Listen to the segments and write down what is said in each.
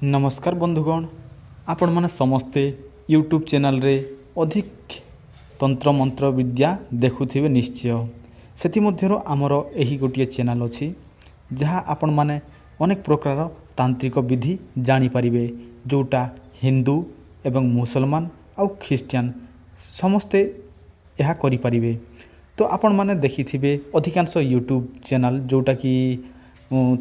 नमस्कार बंधुगण आपण मैंने समस्ते यूट्यूब चैनल रे अधिक तंत्र मंत्र विद्या देखुथिबे निश्चय से आमर यही गोटे चैनल अच्छी जहाँ आपण मैंने अनेक प्रकार तांत्रिक विधि जानीपारे जोटा हिंदू एवं मुसलमान आउ ख्रीस्टियान समस्ते यह करें। तो आपण मैंने देखिथिबे अधिकांश यूट्यूब चैनल जोटा कि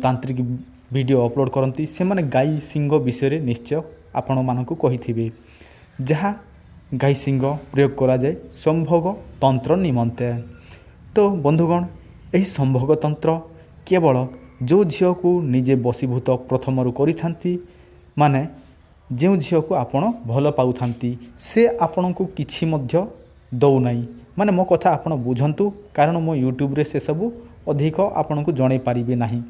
तांत्रिक वीडियो अपलोड करती से माने गाई सिंह विषय निश्चय आपण मानक कही जहाँ गाई सिंह प्रयोग करा जाए संभोग तंत्र निमंते। तो बंधुगण यही संभोग तंत्र केवल जो झील को निजे बसीभूत प्रथम करी माने जो झील को आपण भल पाउथांती से आपण को किछि मध्य दौना माने मो कथा आपण बुझंतु कारण मो यूट्यूब रे से सब अधिक आपण को जणै पारिबे नाही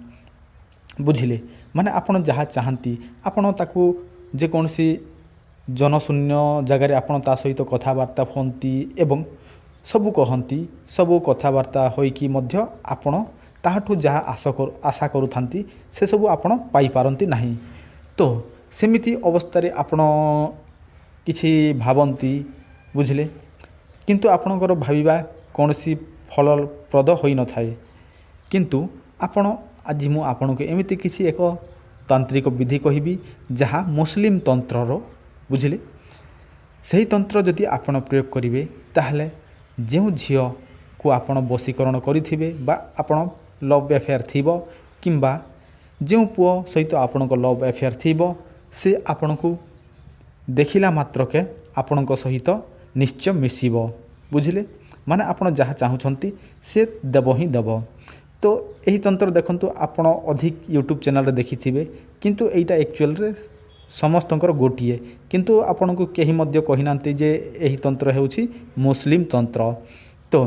बुझिले माने आपण जहाँ चाहती आपण ताकू जेकोसी जनशून्य जगार आपण ता सहित कथबार्ता होती एवं सबू कहती सबू कथबार्ता होइकी मध्य आपण ताहाठू जहाँ आशा करूथांती से सबू आपण पाई पारंती नाही। तो सेमिति अवस्था रे आपण किछि भावंती बुझिले किंतु आपणकर भाविबा कोनोसी फलप्रद होई न थाए किंतु आपण आज मु आपन को एमिति किसी एक तांत्रिक विधि कहिबी जहाँ मुस्लिम तंत्रर बुझिले सही तंत्र जदि आपण प्रयोग करिवे ताहले जो झियो को आपण वशीकरण करिथिबे बा आपण लव अफेयर थिबो किंबा जो पुओ सहित आपण को लव अफेयर थिबो से आपण को देखिला मात्र के आपण को सहित निश्चय मिसिबो बुझिले माने आपण जहाँ चाहुछंती से देबो ही देबो। तो यही तंत्र देखंतु आपण अधिक यूट्यूब चैनल रे देखिथिबे किंतु एटा एक्चुअल रे समस्तंकर गोटिए किंतु आपण को केही मध्य कहिनांती जे एही तंत्र हेउछि मुस्लिम तंत्र। तो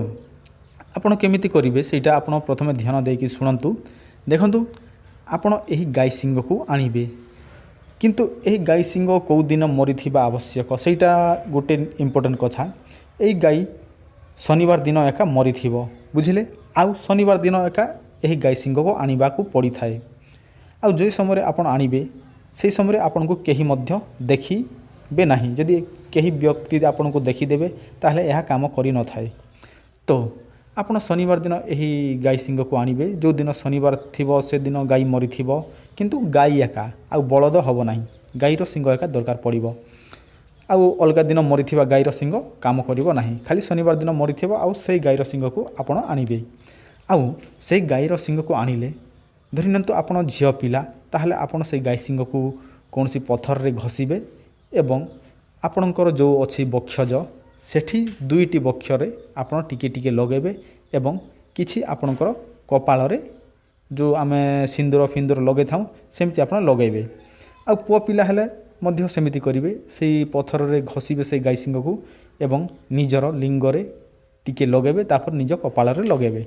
आपण केमिति करिवे सेटा आपण प्रथमे ध्यान देकी सुनंतु देखंतु आपण एही गाय सिंह को आनिबे किंतु एही गाय सिंह को दिन मरिथिबा आवश्यक सेटा गोटे इंपोर्टेंट कथा। एही गाय शनिवार दिन एका मरिथिबो बुझिले आउ शनिवार दिन एका यही गाय सिंह को आनिबा को पड़ी थाए आउ जो समय आपण आनिबे से समय आपण को केही मध्य देखिबे नाही जदि केही व्यक्ति आपण को देखिदेबे ताहले यह काम करि न थाए। तो आपण शनिवार दिन यही गाय सिंह को आनिबे जो दिन शनिवार थिबो से दिन गाय मरिथिबो किंतु गाय एका आउ बलद हबो नाही गायर सिंह एका दरकार पड़िबो आउ अलगा दिन मरिथिबा गायर सिंह काम करिवो नाही खाली शनिवार दिन मरिथिबो आउ सेही गायर सिंह को आपण आनिबे आउ से गायर सिंह को आनिले धरिनियंतु आपण झियो पिला ताहले आपण से गाय सिंह को कोनसी पत्थर रे घसीबे एवं आपणकर जो अछि बक्षज सेठी दुईटी बक्ष रे आपण टिके टिके लगेबे एवं किछि आपणकर कपाल रे जो आमे सिंदूर फिंदूर लगे थाउ सेमति आपण लगेबे आ पुओ पिला हेले मध्य सेमिति करिवे सेही पत्थर रे घसीबे से गाय सिंह को एवं निजर लिंग रे टिके लगेबे तापर निज कपाल रे लगेबे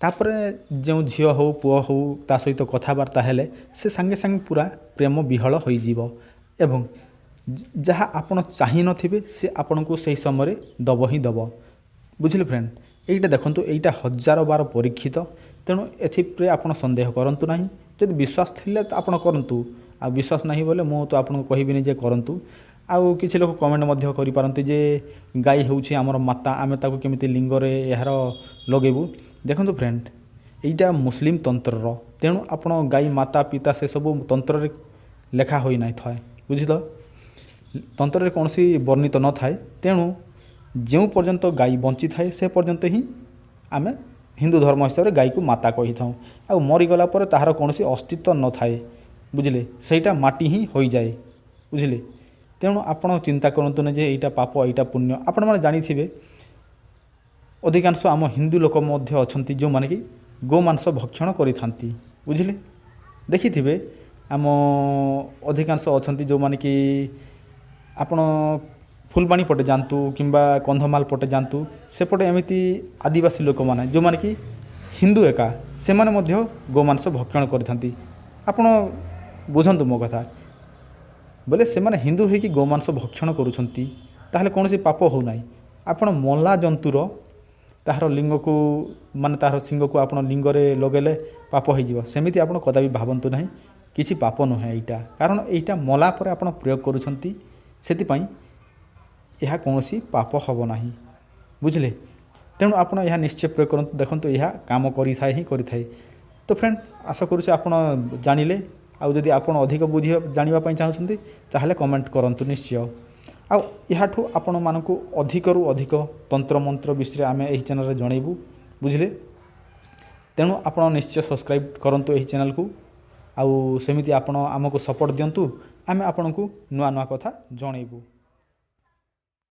तापर जो झियो हो पुओ हो ता सहित कथबार्ता हेले से संगे संगे पूरा प्रेम विहल होई जीवो एवं जहाँ आपण चाहि नथिबे से आपण को सही समय दब ही दब बुझिले फ्रेंड। एइटा देखंतु एइटा हजार बार परीक्षित तेणु एथिप्रे आपण संदेह करंतु नाही जदि विश्वास थिले त आपण करंतु आ विश्वास नाही बोले मु तो आपण को कहिबिनी जे करंतु। आउ किछि लोक कमेंट मध्य करि पारंती जे गाय हेउछि हमर माता आमे ताको केमिति लिंग रे यार लगेबु देखंतु फ्रेंड एइटा मुस्लिम तंत्र तेणु आपण गाय माता पिता से सब तंत्र रे लेखा होई नाही थाए बुझिल तंत्र रे कोनसी वर्णित न थाए तेणु जो पर्यंत गाय बंची थाए से पर्यंत ही आमे हिंदू धर्म हिसाब रे गाय को माता कहि थाउ आ मरि गला पर ताहार कोनसी अस्तित्व न थाए बुझिले सेटा माटी ही होई जाए बुझिले तेणु आपण चिंता करंतु न जे एइटा पाप एइटा पुण्य आपण माने जानि थिबे अधिकांश आम हिंदू लोक मध्य अछंती जो माने कि गोमांस भक्षण करिथांती बुझिले देखिथिबे आम अधिकांश अछंती जो माने कि आपण फुलबाणी पटे जानतु किंबा कंधमाल पटे जानतु सेपटे एमिति आदिवासी लोक माने जो माने कि हिंदू एका से माने मध्य गोमांस भक्षण करिथांती आपण बुझंतु मो कथा बोले से माने हिंदू हे कि गोमांस भक्षण करूछंती ताहले कोनोसी पाप हो नाही आपण मल्ला जंतुर ताହାର लिंग को माने ताହାର सिंग को आपण लिंग रे लगेले पाप हो जीव सेमिति आपण कदापि भावंतु नाही କିଛି ପାପ ନୁହେଁ ଏଇଟା, କାରଣ ଏଇଟା ମଲା ପରେ ଆପଣ ପ୍ରୟୋଗ କରୁଛନ୍ତି, ସେଥିପାଇଁ ଏହା କୌଣସି ପାପ ହେବ ନାହିଁ, ବୁଝିଲେ। ତେଣୁ ଆପଣ ଏହା ନିଶ୍ଚୟ ପ୍ରୟୋଗ କରନ୍ତୁ, ଦେଖନ୍ତୁ ଏହା କାମ କରିଥାଏ ହିଁ କରିଥାଏ। ତ ଫ୍ରେଣ୍ଡ, ଆଶା କରୁଛି ଆପଣ ଜାଣିଲେ। ଆଉ ଯଦି ଆପଣ ଅଧିକ ଜାଣିବା ପାଇଁ ଚାହୁଁଛନ୍ତି ତାହେଲେ କମେଣ୍ଟ କରନ୍ତୁ ନିଶ୍ଚୟ। ଆଉ ଏହାଠୁ ଆପଣମାନଙ୍କୁ ଅଧିକରୁ ଅଧିକ ତନ୍ତ୍ରମନ୍ତ୍ର ବିଷୟରେ ଆମେ ଏହି ଚ୍ୟାନେଲରେ ଜଣାଇବୁ, ବୁଝିଲେ। ତେଣୁ ଆପଣ ନିଶ୍ଚୟ ସବସ୍କ୍ରାଇବ୍ କରନ୍ତୁ ଏହି ଚ୍ୟାନେଲକୁ। ଆଉ ସେମିତି ଆପଣ ଆମକୁ ସପୋର୍ଟ ଦିଅନ୍ତୁ, ଆମେ ଆପଣଙ୍କୁ ନୂଆ ନୂଆ କଥା ଜଣାଇବୁ।